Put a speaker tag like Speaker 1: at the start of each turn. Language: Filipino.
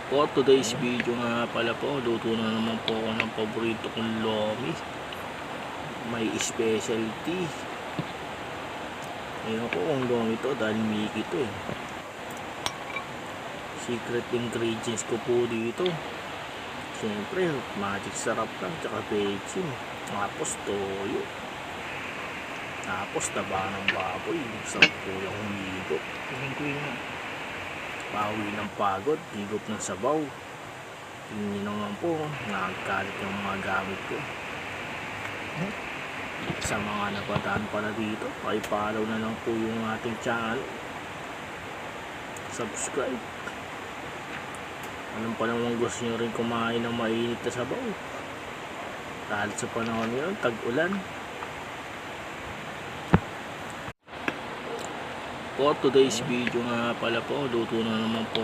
Speaker 1: For today's video nga pala po, luto na naman po ako ng paborito kong lomi. May specialty. Ayun ko kung lomi to dahil Mickey to eh. Secret ingredients ko po dito. Siyempre, magic sarap lang, tsaka bechin. Tapos toyo. Tapos taba ng baboy. Sarap po yung higop. Tingin ko yun. Pawi ng pagod, higop ng sabaw. Tingin naman po, nakakalit yung mga gamit ko. Sa mga napadaan pala dito, pakipollow na lang po yung ating channel. Subscribe. Anong pa naman gusto nyo rin kumain ng mainit na sabaw? Dahil sa panahon ngayon, tag-ulan. For today's video nga pala po, luto na naman po